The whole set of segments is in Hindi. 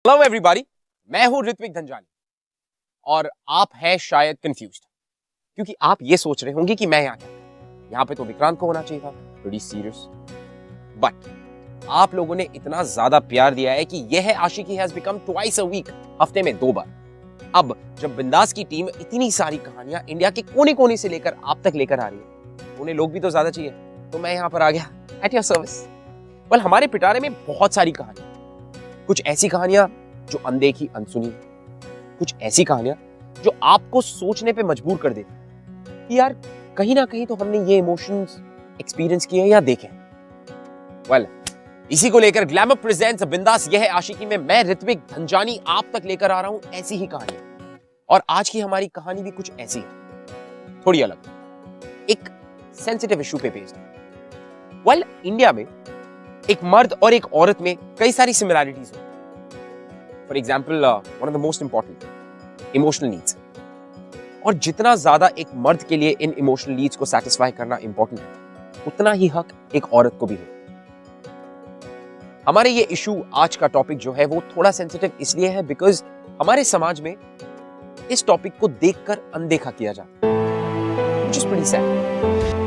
हेलो एवरीबॉडी, मैं हूं ऋत्विक धनजानी और आप हैं शायद कंफ्यूज्ड क्योंकि आप ये सोच रहे होंगे कि मैं यहाँ क्या, यहाँ पे तो विक्रांत को होना चाहिए था, प्रीटी सीरियस। बट आप लोगों ने इतना ज्यादा प्यार दिया है कि यह Aashiqui has become twice a week, हफ्ते में 2 बार। अब जब बिंदास की टीम इतनी सारी कहानियां इंडिया के कोने कोने से लेकर आप तक लेकर आ रही है, उन्हें लोग भी तो ज्यादा चाहिए, तो मैं यहाँ पर आ गया एट योर सर्विस। वेल, हमारे पिटारे में बहुत सारी कहानियां, कुछ ऐसी कहानियां जो अनदेखी अनसुनी, कुछ ऐसी कहानियां जो आपको सोचने पे मजबूर कर देती कि यार कहीं ना कहीं तो हमने ये इमोशंस एक्सपीरियंस किए या देखे। वेल, इसी को लेकर ग्लैमर प्रेजेंट्स बिंदास यह है आशिकी में मैं ऋत्विक धनजानी आप तक लेकर आ रहा हूं ऐसी ही कहानियां। और आज की हमारी कहानी भी कुछ ऐसी है, थोड़ी अलग, एक सेंसिटिव इशू पे बेस्ड है। वेल, इंडिया में एक मर्द और एक औरत में कई सारी सिमिलैरिटीज होती हैं। For example, one of the most important, emotional needs. और जितना ज्यादा एक मर्द के लिए इन इमोशनल नीड्स को सेटिस्फाई करना इंपॉर्टेंट है, उतना ही हक एक औरत को भी हो। हमारे ये इशू, आज का टॉपिक जो है वो थोड़ा सेंसिटिव इसलिए है बिकॉज हमारे समाज में इस टॉपिक को देखकर अनदेखा किया जाता है, which is pretty sad.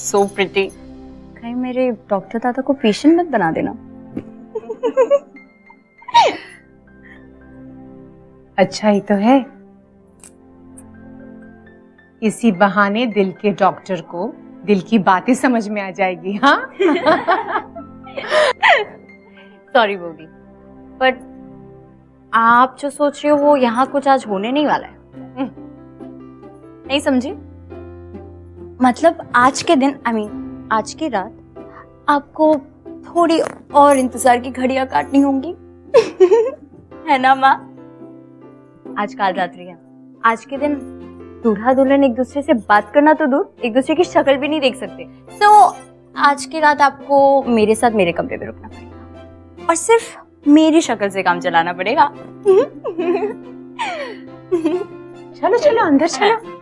So pretty. कहीं मेरे डॉक्टर दादा को पेशेंट मत बना देना। अच्छा ही तो है, इसी बहाने दिल के डॉक्टर को दिल की बातें समझ में आ जाएगी। हाँ सॉरी बोगी, बट आप जो सोच रहे हो वो यहाँ कुछ आज होने नहीं वाला है। नहीं समझी? मतलब आज के दिन, आज की रात आपको थोड़ी और इंतजार की घड़ियां काटनी होंगी। है ना माँ? आज काल रात्रि है। आज के दिन दूल्हा दुल्हन एक दूसरे से बात करना तो दूर, एक दूसरे की शक्ल भी नहीं देख सकते। तो आज की रात आपको मेरे साथ मेरे कमरे में रुकना पड़ेगा और सिर्फ मेरी शक्ल से काम चलाना पड़ेगा। चलो चलो अंदर चलो।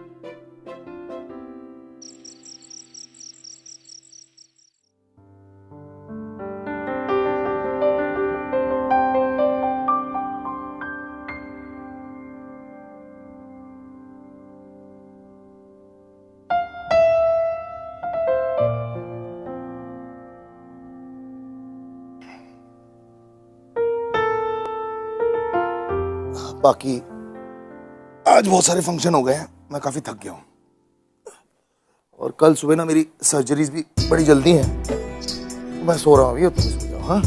बाकी आज बहुत सारे फंक्शन हो गए हैं, मैं काफी थक गया हूँ और कल सुबह ना मेरी सर्जरीज भी बड़ी जल्दी हैं। मैं सो रहा हूँ अभी, तुम सो जाओ। हाँ,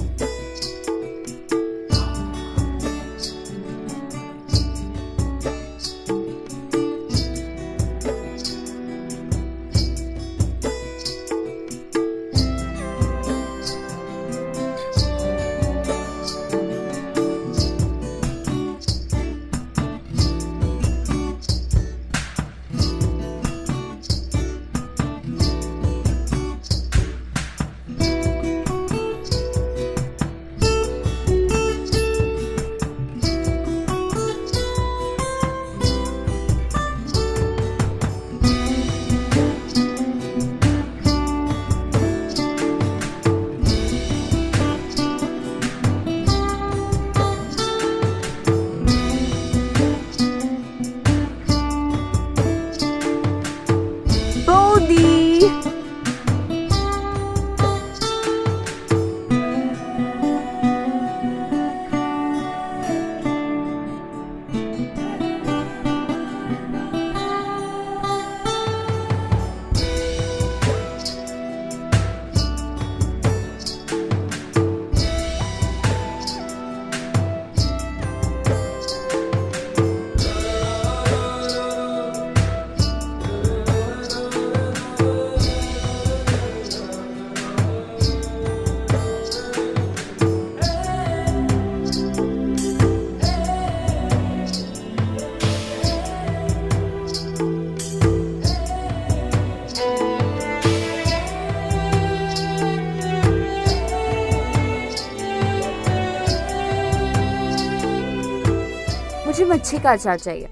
मच्छी का अचार चाहिए।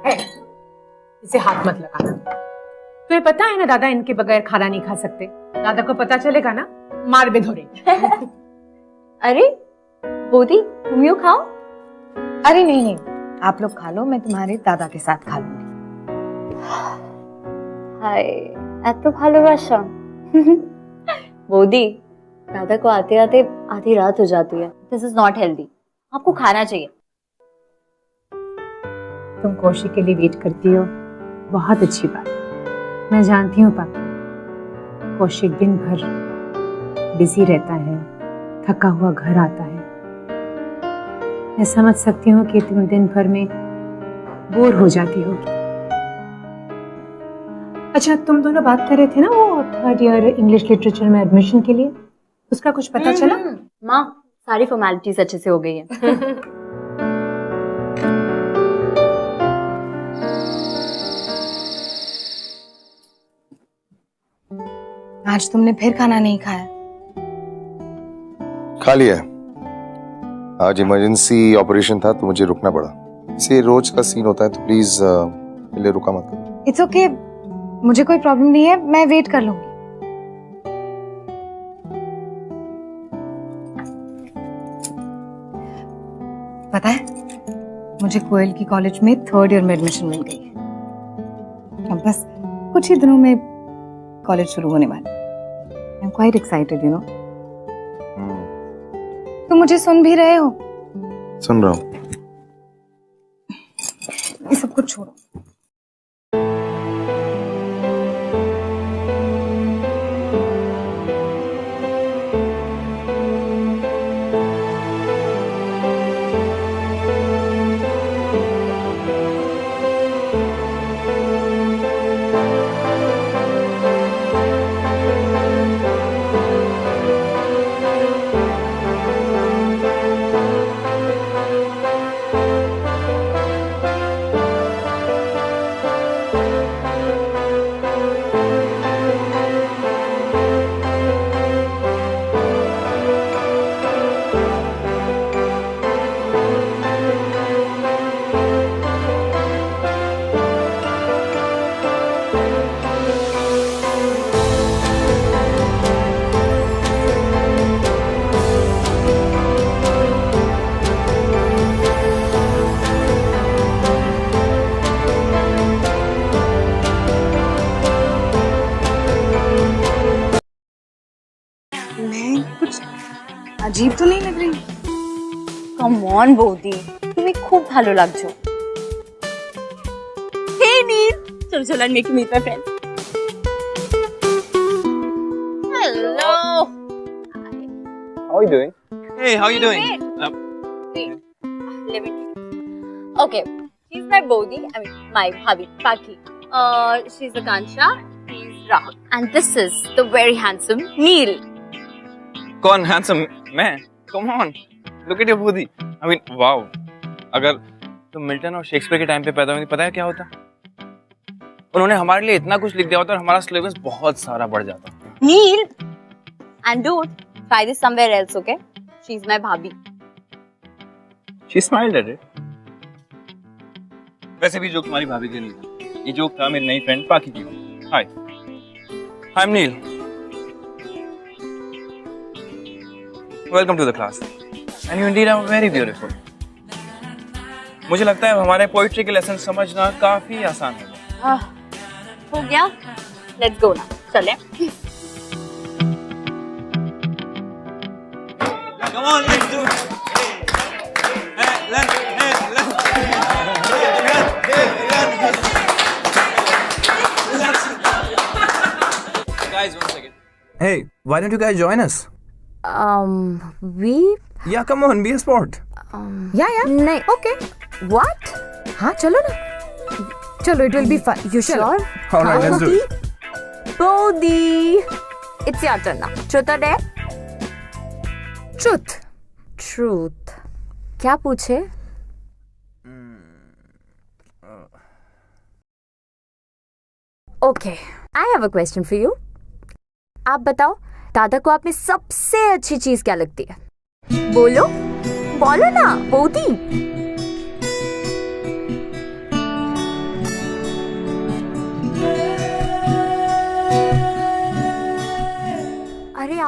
है, इसे हाथ मत लगाना। तुम्हें पता है ना दादा इनके बगैर खाना नहीं खा सकते। दादा को पता चलेगा ना, मार भी धोरेंगे। अरे बोधी, तुम यूँ खाओ। अरे नहीं नहीं, आप लोग खा लो, मैं तुम्हारे दादा के साथ खा लूंगी। हाय, एतो भालोबाशा। बोधी, दादा को आते आते आधी रात हो जाती है। दिस इज नॉट हेल्दी, आपको खाना चाहिए। तुम कौशिक के लिए वेट करती हो, बहुत अच्छी बात है। मैं जानती हूँ पापा, कौशिक दिन भर बिजी रहता है, थका हुआ घर आता है। मैं समझ सकती हूँ कि तुम दिन भर में बोर हो जाती होगी। अच्छा, तुम दोनों बात कर रहे थे ना वो 3rd ईयर इंग्लिश लिटरेचर में एडमिशन के लिए, उसका कुछ पता चला? माँ, सारी फॉर्मेलिटीज अच्छे से हो गई है। आज तुमने फिर खाना नहीं खाया? खा लिया है। आज इमरजेंसी ऑपरेशन था तो मुझे रुकना पड़ा। इसे रोज का सीन होता है तो प्लीज पहले रुका मत करो। इट्स ओके, मुझे कोई प्रॉब्लम नहीं है, मैं वेट कर लूंगी। पता है, मुझे कोयल की कॉलेज में 3rd ईयर में एडमिशन मिल गई है। अब बस कुछ ही दिनों में कॉलेज शुरू होने वाली। I am quite excited, you know. तुम मुझे सुन भी रहे हो? सुन रहा हूँ। ये सब कुछ छोड़ो। अजीब तो नहीं लग रही? कम ऑन बोधी, तुम्हें खूब ভালো লাগছো। Hey Neil, चलो चलो and make me meet my friend. Hello. How are you doing? Hey, how are you doing? Wait. Let me. Okay, she's my Bodhi. I mean, my bhabhi Paki. She's Akansha. He's Rahul. And this is the very handsome Neil. कौन handsome? मैं? Come on, look at your booty. I mean, wow. अगर तुम मिल्टन और शेक्सपियर के टाइम पे पैदा हुई, पता है क्या होता? उन्होंने हमारे लिए इतना कुछ लिख दिया होता और हमारा सिलेबस बहुत सारा बढ़ जाता। Neil, and dude, try this somewhere else, okay? She's my bhabhi. She smiled at it. वैसे भी जोक तुम्हारी भाभी के नहीं था, ये जोक था मेरी नई फ्रेंड पाकी की। Hi, I'm Neil. Welcome to the class. And you indeed are very beautiful. मुझे लगता है हमारे पोइट्री के लेसन समझना काफी आसान है। हो गया? Let's go now. चले। Come on, let's do it. Guys, one second. Hey, why don't you guys join us? We? Yeah, come on, be a sport. या नहीं. ओके। व्हाट? हाँ चलो ना, चलो, it will be fun. You sure? All right, let's do it. Bodhi, it's your turn now. Truth or dare? Truth. Truth. क्या पूछे? Okay, I have a question for you. आप बताओ, दादा को आप में सबसे अच्छी चीज क्या लगती है? बोलो, बोलो ना, Bodhi.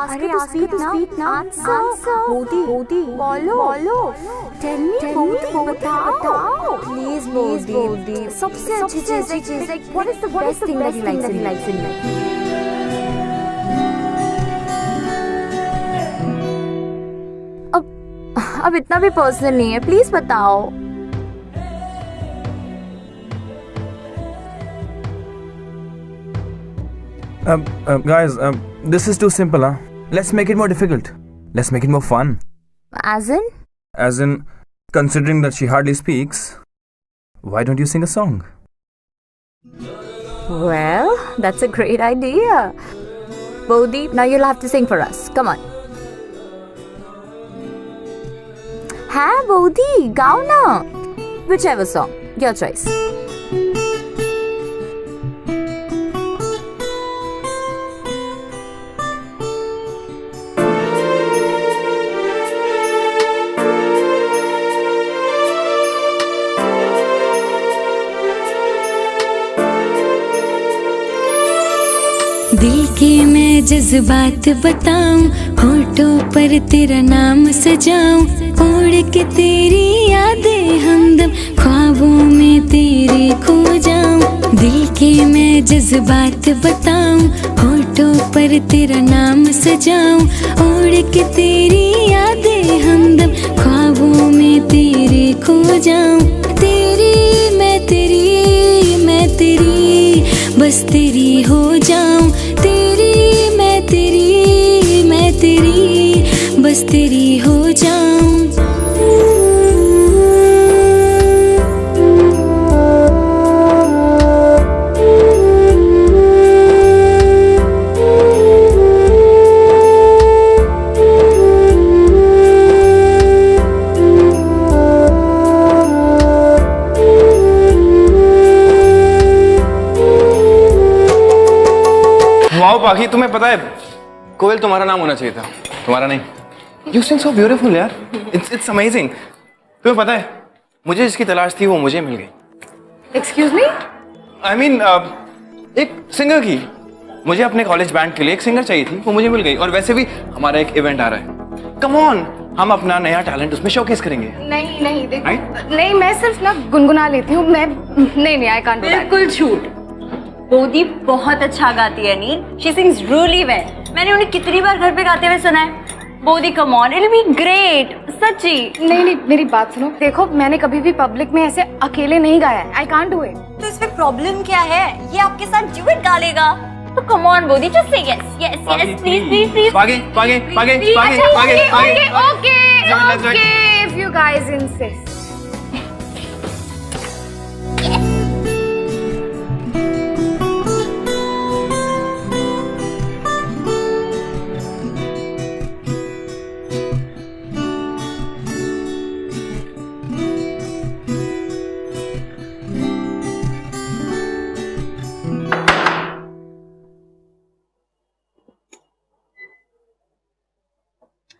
her to speak now. Answer. Bodhi. बोलो. Tell me, Bodhi, बताओ. Please, Bodhi. सबसे अच्छी चीज़. What is the best thing that he likes in life? अब इतना भी पर्सनल नहीं है, प्लीज बताओ. Guys, this is too simple, huh? Let's make it more difficult. Let's make it more fun. As in? As in, considering that she hardly speaks, why don't you sing a song? Well, that's a great idea. Bodhi, now you'll have to sing for us. Come on. हाँ बोधी, गाओ ना. Whichever song, your choice. दिल के मैं जज्बात बताऊं, होठों पर तेरा नाम सजाऊं, उड़ के तेरी यादें हमदम ख्वाबों में तेरे खो जाऊं. दिल के मैं जज्बात बताऊं, होठों पर तेरा नाम सजाऊं, उड़ के तेरी यादें हमदम ख्वाबों में तेरे खो जाऊं. तेरी मैं तेरी बस तेरी हो जाऊं. तेरी मैं तेरी बस तेरी हो जाऊं. वाओ पाखी, तुम्हें पता है कोयल तुम्हारा नाम होना चाहिए था, तुम्हारा नहीं. You sing so beautiful यार. It's amazing. तुम्हें पता है मुझे जिसकी तलाश थी वो मुझे मिल गई. Excuse me? I mean, एक सिंगर की. मुझे अपने कॉलेज बैंड के लिए एक सिंगर चाहिए थी, वो मुझे मिल गई. और वैसे भी हमारा एक इवेंट आ रहा है. कम ऑन, हम अपना नया टैलेंट उसमें शोकेस करेंगे. नहीं देखो, नहीं मैं सिर्फ ना गुनगुना लेती हूँ. मैं नहीं आई कांट. बिल्कुल झूठ. बोधी बहुत अच्छा गाती है Neel. She sings really well. मैंने उन्हें कितनी बार घर पे गाते हुए सुना है. Bodhi come on, it will be great. सच्ची. नहीं मेरी बात सुनो. देखो मैंने कभी भी पब्लिक में ऐसे अकेले नहीं गाया है. I can't do it. तो इसमें प्रॉब्लम क्या है? ये आपके साथ ड्यूएट गा लेगा. तो come on Bodhi, just say yes please. पागे. Okay if you guys insist.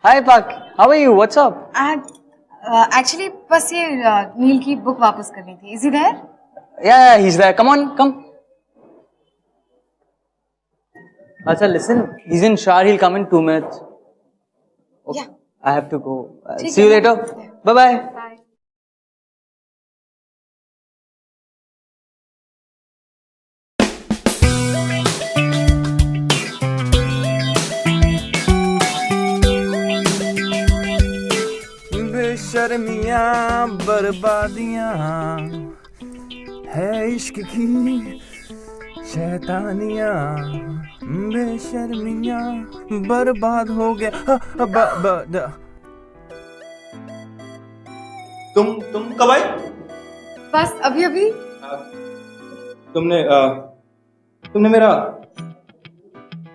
Hi Pak, how are you? What's up? Actually बस ये नील की बुक वापस करनी थी. Is he there? Yeah, he's there. Come on, come. Acha, listen. He's in shower. He'll come in 2 minutes. Okay. Yeah. I have to go. See you later. Bye bye. Bye. बेशर्मियां बर्बादियां है इश्क की शैतानियां. बेशर्मियां बर्बाद हो गया. तुम कब आए? बस अभी. तुमने मेरा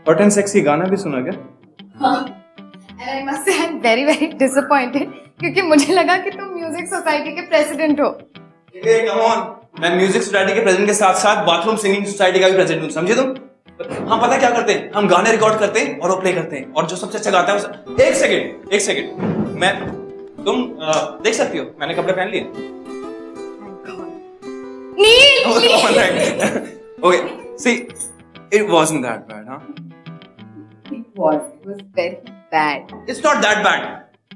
हॉट एंड सेक्सी गाना भी सुना क्या? And I must say I'm very disappointed क्योंकि मुझे लगा कि तुम म्यूजिक सोसाइटी के प्रेसिडेंट हो. कम ऑन, मैं म्यूजिक सोसाइटी के प्रेसिडेंट के साथ साथ बाथरूम सिंगिंग सोसाइटी का भी प्रेसिडेंट हूँ, समझे तुम? हम पता क्या करते हैं, हम गाने रिकॉर्ड करते हैं और वो प्ले करते हैं और जो सबसे अच्छा गाता है वो. एक सेकंड तुम देख सकती हो मैंने कपड़े पहन लिए. नील. Okay, see, it wasn't that bad, huh? It was very bad. It's not that bad.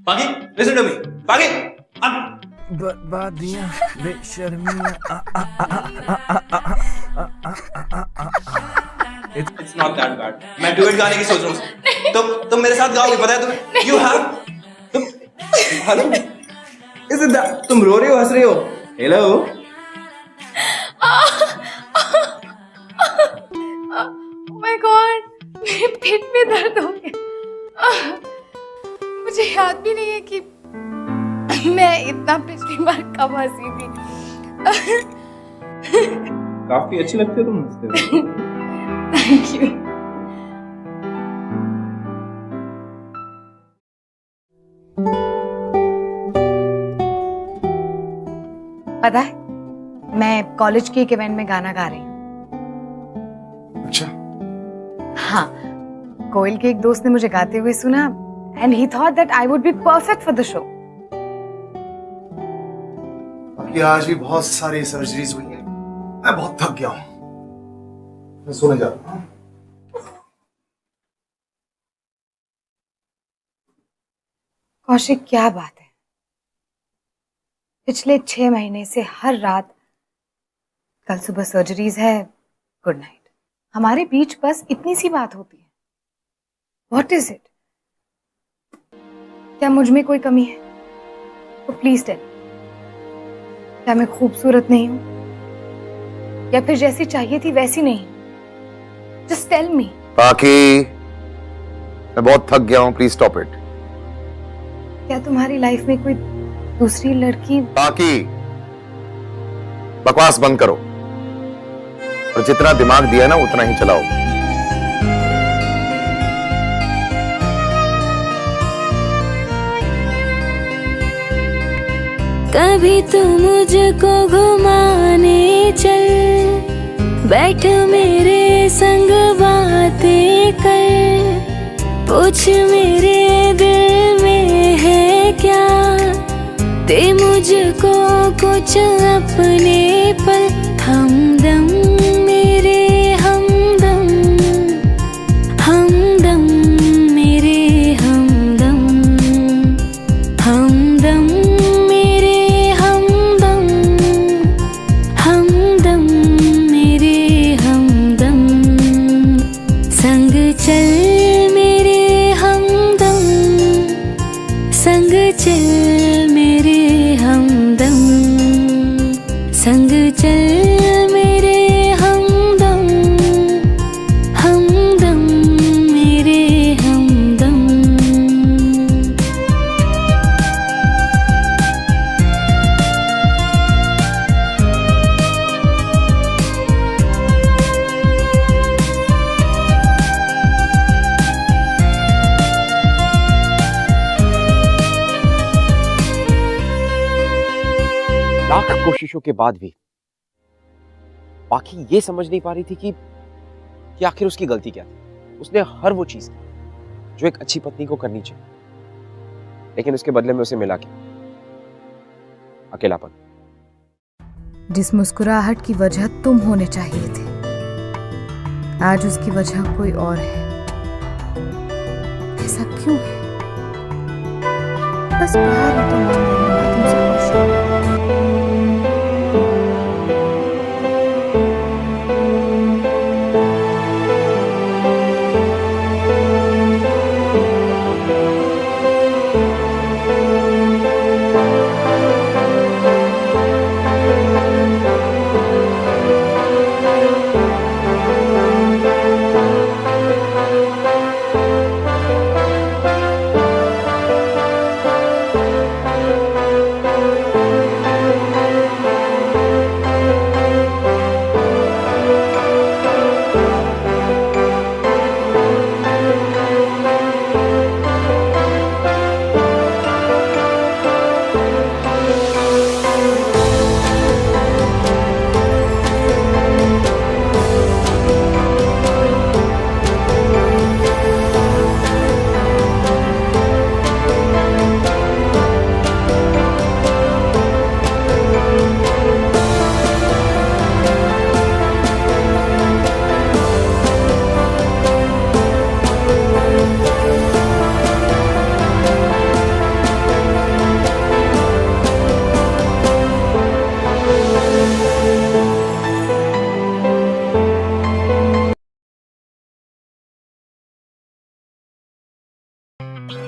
Pagi, listen to me. Pagi, बर्बादियां बेशर्मियां It's not that bad. मैं duet गाने की सोच रहा हूँ. तुम मेरे साथ गाओगे, पता है तुम्हें? You have. Hello. Is it that? तुम रो रही हो, हंस रही हो? Hello. Oh my God, मेरे पेट में दर्द हो गया. मुझे याद भी नहीं है कि मैं इतना पिछली बार कब हंसी थी. काफी अच्छी लगती है तुम हंसते हो. Thank you. पता है, मैं कॉलेज के एक इवेंट में गाना गा रही हूँ. अच्छा, हाँ, कोयल के एक दोस्त ने मुझे गाते हुए सुना and he thought that I would be perfect for the show. बाकी आज भी बहुत सारी सर्जरीज हुई हैं. मैं बहुत थक गया हूँ. मैं सोने जा रहा हूँ. कौशिक, क्या बात है, पिछले 6 महीने से हर रात कल सुबह सर्जरीज है, गुड नाइट. हमारे बीच बस इतनी सी बात होती है. What is it? क्या मुझ में कोई कमी है? तो प्लीज टेल. क्या मैं खूबसूरत नहीं हूं, या फिर जैसी चाहिए थी वैसी नहीं? Just tell me. बाकी मैं बहुत थक गया हूँ. Please stop it. क्या तुम्हारी लाइफ में कोई दूसरी लड़की? बाकी बकवास बंद करो और जितना दिमाग दिया ना उतना ही चलाओ. कभी तू मुझको घुमाने चल, बैठ मेरे संग बातें कर, पूछ मेरे दिल में है क्या, दे मुझको कुछ अपने पल. हमदम मेरे हमदम, हमदम मेरे हमदम, हमदम मेरे हमदम, हमदम मेरे हमदम. संग चल मेरे हमदम, संग चल मेरे हमदम, संग चल मेरे हमदम, हमदम मेरे हमदम. लाख कोशिशों के बाद भी बाकी ये समझ नहीं पा रही थी कि आखिर उसकी गलती क्या थी. उसने हर वो चीज की जो एक अच्छी पत्नी को करनी चाहिए, लेकिन उसके बदले में उसे मिला क्या? अकेलापन. जिस मुस्कुराहट की वजह तुम होने चाहिए थे, आज उसकी वजह कोई और है. ऐसा क्यों है? बस प्यार ही तो मान रही हूं मैं तुमसे कौशिक.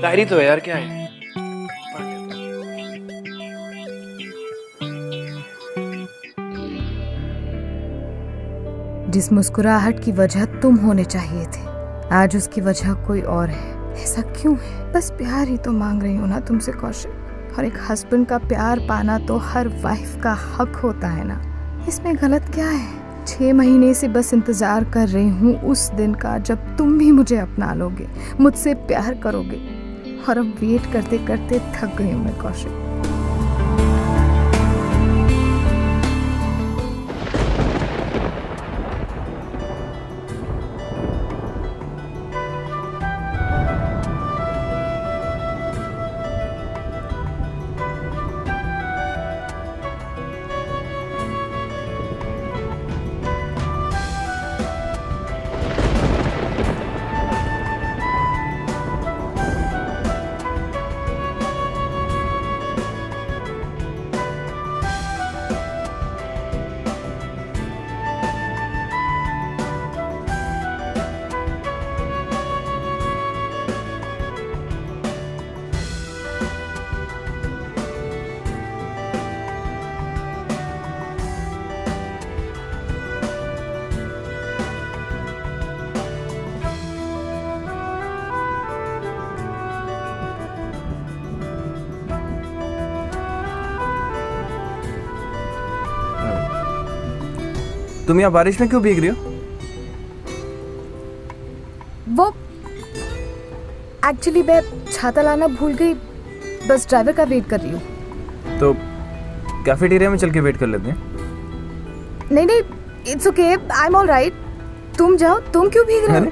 डायरी तो है यार, क्या है? जिस मुस्कुराहट की वजह तुम होने चाहिए थे, आज उसकी वजह कोई और है। ऐसा क्यों है? बस प्यार ही तो मांग रही हूँ ना तुमसे कौशिक, और एक हस्बैंड का प्यार पाना तो हर वाइफ का हक होता है ना। इसमें गलत क्या है? 6 महीने से बस इंतजार कर रही हूँ उस दिन का जब तुम भी मुझे अपना लोगे, मुझसे प्यार करोगे, और अब वेट करते करते थक गई हूँ मैं कौशिक। तुम यहाँ बारिश में क्यों भीग रही हो? वो एक्चुअली मैं छाता लाना भूल गई, बस ड्राइवर का वेट कर रही हूँ। तो कैफेटेरिया में चल के वेट कर लेते हैं। नहीं नहीं, it's okay, I am all right. तुम जाओ, तुम क्यों भीग रहे हो?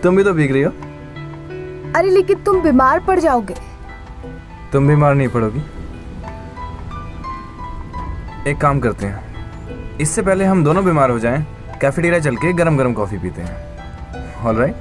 तुम भी तो भीग रही हो। अरे लेकिन तुम बीमार पड़ जाओगे। तुम बीमार नहीं पड़ोगी। एक काम करते हैं, इससे पहले हम दोनों बीमार हो जाएं, कैफेटेरिया चल के गरम गरम कॉफी पीते हैं। All right?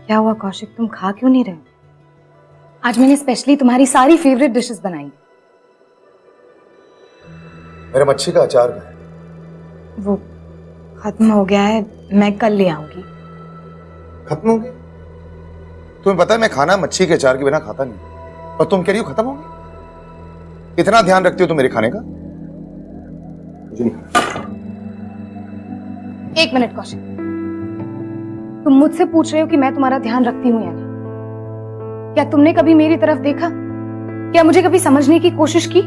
क्या हुआ कौशिक, तुम खा क्यों नहीं रहे? आज मैंने स्पेशली तुम्हारी सारी फेवरेट डिशेस बनाई। मेरा मच्छी का अचार है। वो खत्म हो गया है, मैं कल ले आऊंगी। खत्म हो गई? तुम्हें पता है मैं खाना मच्छी के अचार के बिना खाता नहीं, और तुम कह रही हो खत्म हो गई? इतना ध्यान रखती हो तुम मेरे खाने का? मुझे नहीं खाना। 1 मिनट कौशिक, तुम मुझसे पूछ रहे हो कि मैं तुम्हारा ध्यान रखती हूँ या नहीं? क्या तुमने कभी मेरी तरफ देखा? क्या मुझे कभी समझने की कोशिश की?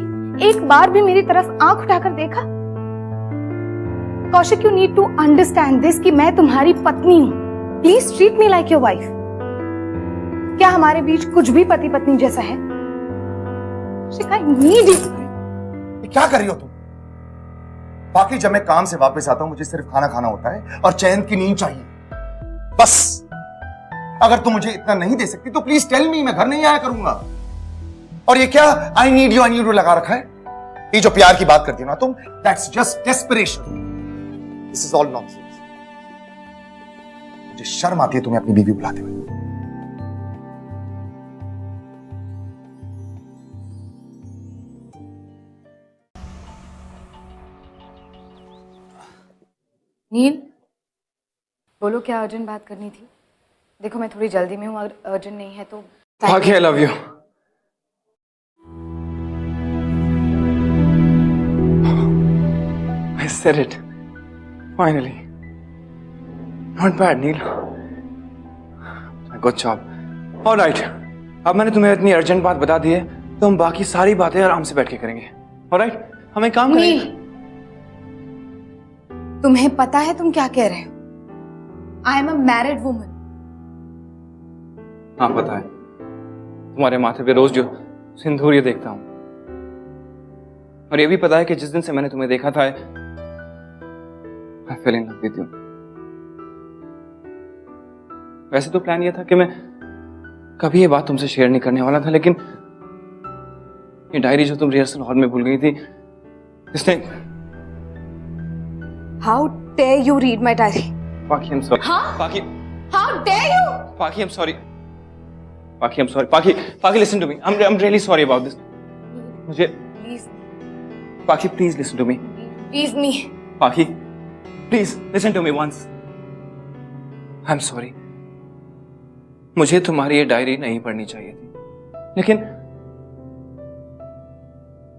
एक बार भी मेरी तरफ आंख उठाकर देखा? Kaushik, you need to understand this कि मैं तुम्हारी पत्नी हूं। Please treat me like your wife. क्या हमारे बीच कुछ भी पति पत्नी जैसा है? Kaushik, I need it. क्या कर रही हो तुम? बाकी जब मैं काम से वापस आता हूं मुझे सिर्फ खाना खाना होता है और चैन की नींद चाहिए, बस। अगर तुम मुझे इतना नहीं दे सकती तो प्लीज टेल मी, मैं घर नहीं आया करूंगा। और ये क्या आई नीड यू लगा रखा है? ये जो प्यार की बात करती हो ना तुम, that's just desperation. This is all nonsense. मुझे शर्म आती है तुम्हें अपनी बीवी बुलाते हुए। नील, बोलो, क्या अर्जेंट बात करनी थी? देखो मैं थोड़ी जल्दी में हूँ, अगर अर्जेंट नहीं है तो। बाकी I love you. I said it. Finally. Not bad, Neil. Good job. All right. अब मैंने तुम्हें इतनी अर्जेंट बात बता दी है, तो हम बाकी सारी बातें आराम से बैठ के करेंगे। All right? हम एक काम करेंगे। तुम्हें पता है तुम क्या कह रहे हो? I am a married woman. हाँ पता है, तुम्हारे माथे पे रोज जो सिंदूर ये देखता हूं, और ये भी पता है कि जिस दिन से मैंने तुम्हें देखा था I fell in love with you. वैसे तो प्लान ये था कि मैं कभी ये बात तुमसे शेयर नहीं करने वाला था, लेकिन ये डायरी जो तुम रिहर्सल हॉल में भूल गई थी, इसने। How dare you read my diary? Paki, I'm sorry. Huh? Paki, How dare you? Paki, I'm sorry. Paki, I'm sorry. Paki, listen to me. I'm really sorry about this. मुझे Please, Paki, please listen to me. please me. Paki, please listen to me once. I'm sorry. मुझे तुम्हारी ये डायरी नहीं पढ़नी चाहिए थी, लेकिन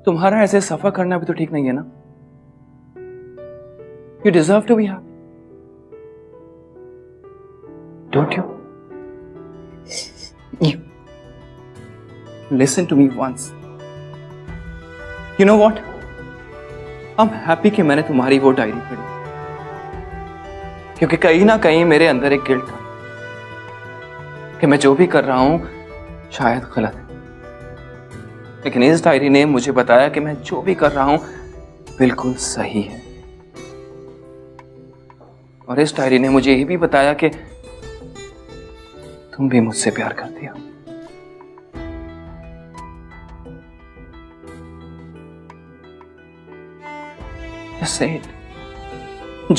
तुम्हारा ऐसे सफर करना भी तो ठीक नहीं है ना? You deserve to be happy. Don't you? You listen to me once. You know what? I'm happy कि मैंने तुम्हारी वो डायरी पढ़ी, क्योंकि कहीं ना कहीं मेरे अंदर एक गिल्ट था कि मैं जो भी कर रहा हूं शायद गलत है, लेकिन इस डायरी ने मुझे बताया कि मैं जो भी कर रहा हूं बिल्कुल सही है। और इस डायरी ने मुझे यह भी बताया कि तुम भी मुझसे प्यार करती हो। Just say it.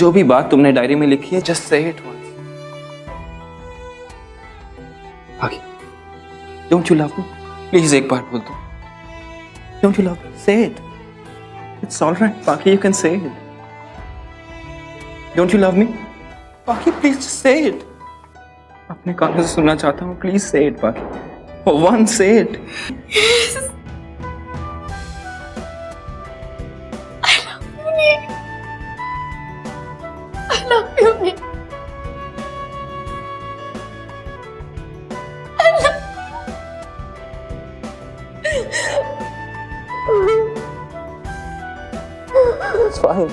जो भी बात तुमने डायरी में लिखी है, just say it once. आगे, don't you love me? Please एक बार बोल दो। Don't you love me? Say it. It's all right, Paki. You can say it. Don't you love me? Paki, please just say it. अपने कानों से सुनना चाहता हूँ। Please say it, Paki. For once, say it. Yes. I love you, Nick. I love you, Nick. I love you. It's fine.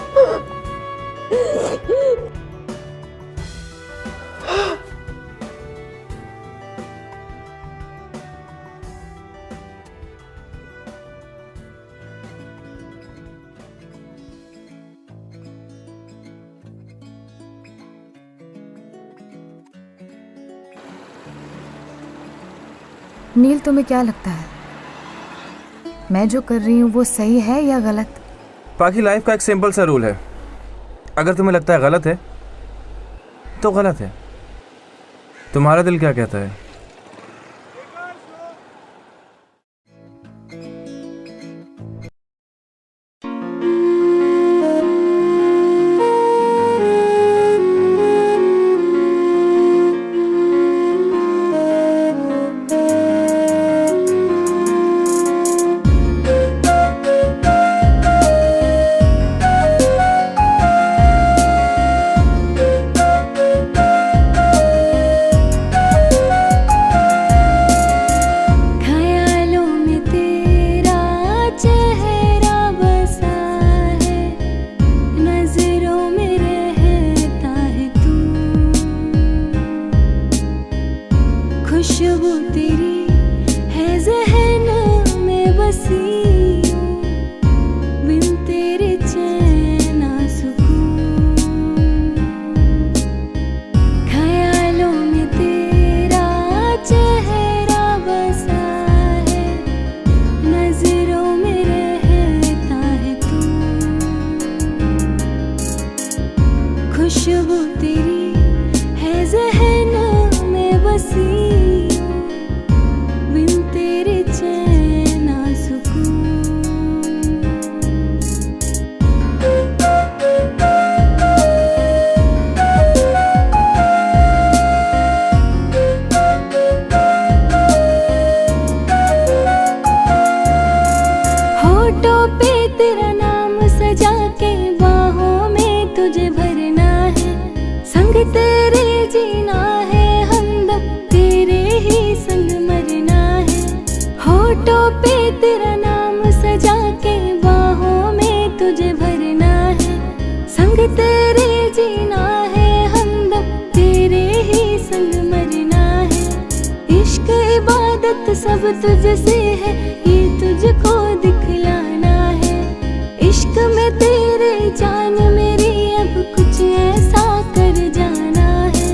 नील, तुम्हें क्या लगता है मैं जो कर रही हूँ वो सही है या गलत? बाकी लाइफ का एक सिंपल सा रूल है, अगर तुम्हें लगता है गलत है तो गलत है। तुम्हारा दिल क्या कहता है? खुशबू तेरी है ज़हन में बसी, बिन तेरे चैन ना सुकून। ख्यालों में तेरा चेहरा बसा है, नजरों में रहता है तू। खुशबू तेरी है ज़हन में बसी, तेरे जीना है हमदम, तेरे ही संग मरना है। होठों पे तेरा नाम सजा के बाहों में तुझे भरना है। संग तेरे जीना है हमदम, तेरे ही संग मरना है। इश्क इबादत सब तुझसे है, ये तुझको दिखलाना है। इश्क में तेरे जान मेरी अब कुछ ऐसा कर जाना है।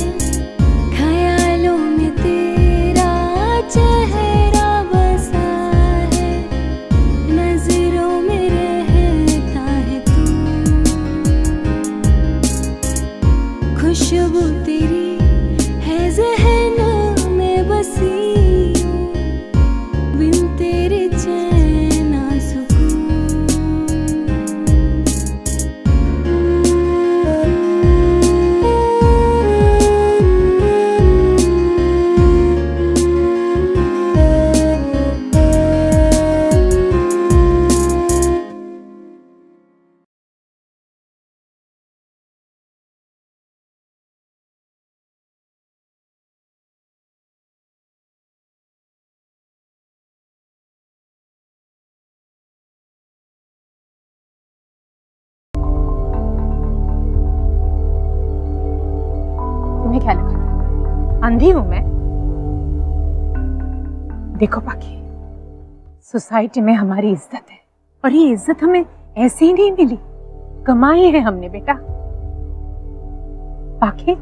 ख्यालों में तेरा चेहरा बसा है, नजरों में रहता है तू। अंधी हूं मैं? देखो पाखी, सोसाइटी में हमारी इज्जत है और ये इज्जत हमें ऐसे ही नहीं मिली, कमाई है हमने बेटा। पाखी,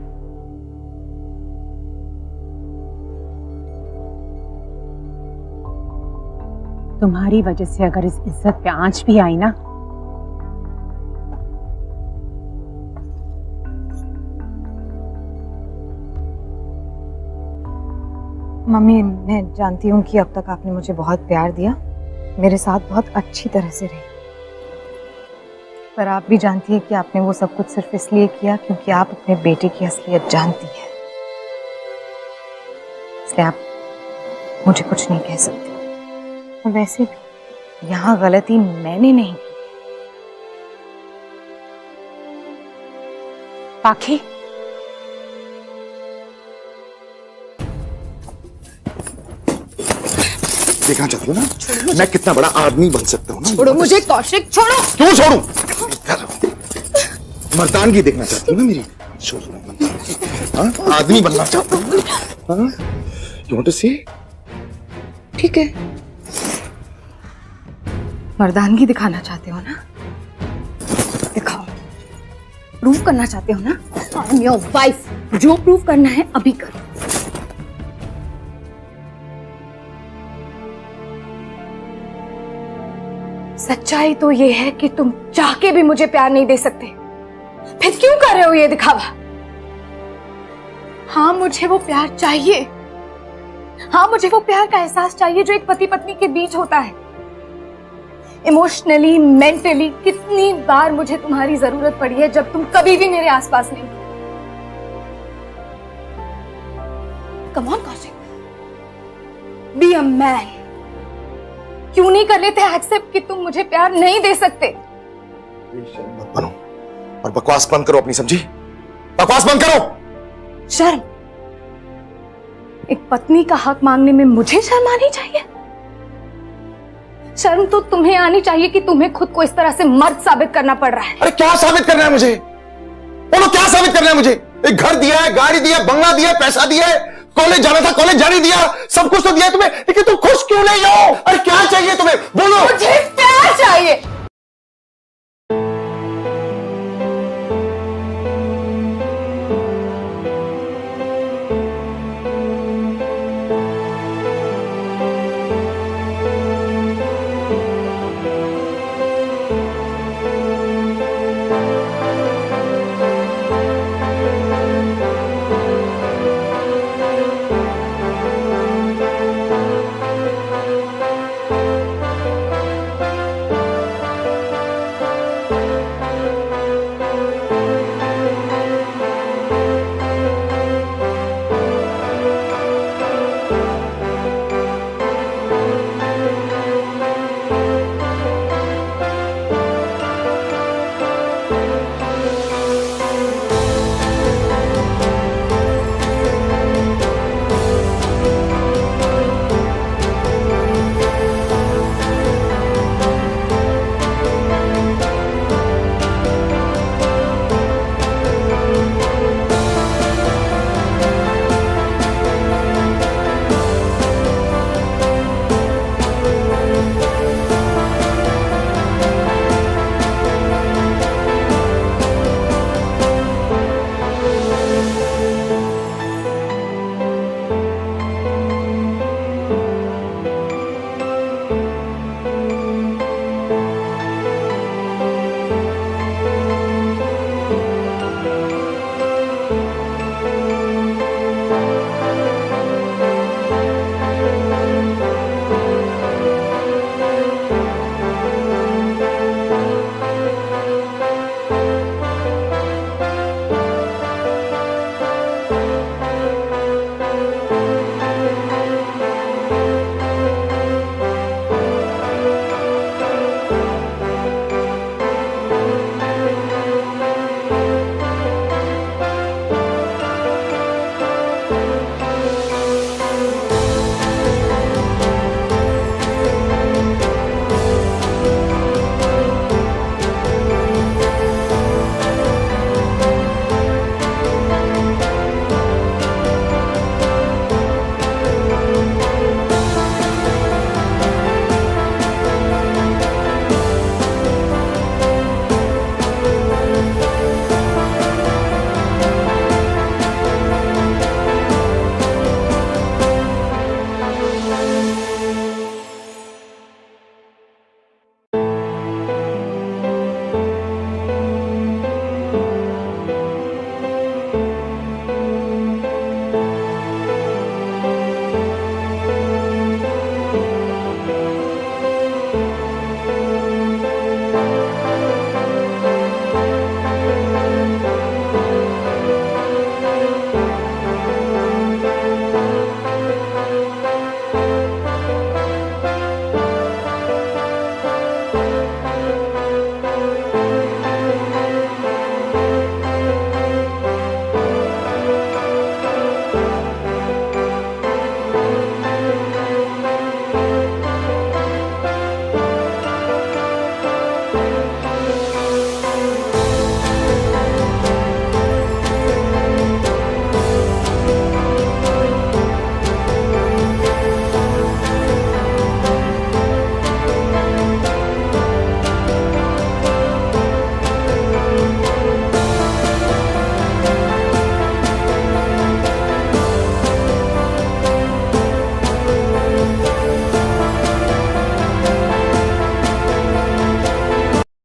तुम्हारी वजह से अगर इस इज्जत पे आंच भी आई ना, मम्मी, मैं जानती हूँ कि अब तक आपने मुझे बहुत प्यार दिया, मेरे साथ बहुत अच्छी तरह से रही, पर आप भी जानती है कि आपने वो सब कुछ सिर्फ इसलिए किया क्योंकि आप अपने बेटे की असलियत जानती है, इसलिए आप मुझे कुछ नहीं कह सकती। और वैसे भी यहाँ गलती मैंने नहीं की। पाखी, देखना चाहती हो ना मैं कितना बड़ा आदमी बन सकता हूँ ना? छोड़ो मुझे कौशिक, छोड़ो। क्यों छोड़ूं? मर्दानगी देखना चाहती हो ना मेरी? छोड़ो। हाँ? आदमी बनना चाहता हूँ? हाँ? You want to see? ठीक है, मर्दानगी दिखाना चाहते हो ना? दिखाओ। प्रूव करना चाहते हो ना? आई एम योर वाइफ, जो प्रूव करना है अभी करो। सच्चाई तो ये है कि तुम चाह के भी मुझे प्यार नहीं दे सकते, फिर क्यों कर रहे हो ये दिखावा? हाँ, मुझे वो प्यार चाहिए। हाँ, मुझे वो प्यार का एहसास चाहिए जो एक पति पत्नी के बीच होता है। इमोशनली, मेंटली कितनी बार मुझे तुम्हारी जरूरत पड़ी है जब तुम कभी भी मेरे आसपास नहीं। Come on Kaushik, be a man. क्यों नहीं कर लेते एक्सेप्ट कि तुम मुझे प्यार नहीं दे सकते? मत बनो और बकवास बंद करो अपनी, समझी? बकवास बंद करो। शर्म? एक पत्नी का हक मांगने में मुझे शर्म आनी चाहिए? शर्म तो तुम्हें आनी चाहिए कि तुम्हें खुद को इस तरह से मर्द साबित करना पड़ रहा है। अरे क्या साबित करना है मुझे? बोलो, क्या साबित करना है मुझे? एक घर दिया है, गाड़ी दिया है, बंगला दिया है, पैसा दिया है, कॉलेज जाना था कॉलेज जाने दिया, सब कुछ तो दिया तुम्हें, लेकिन तुम खुश क्यों नहीं हो? अरे क्या चाहिए तुम्हें? बोलो। मुझे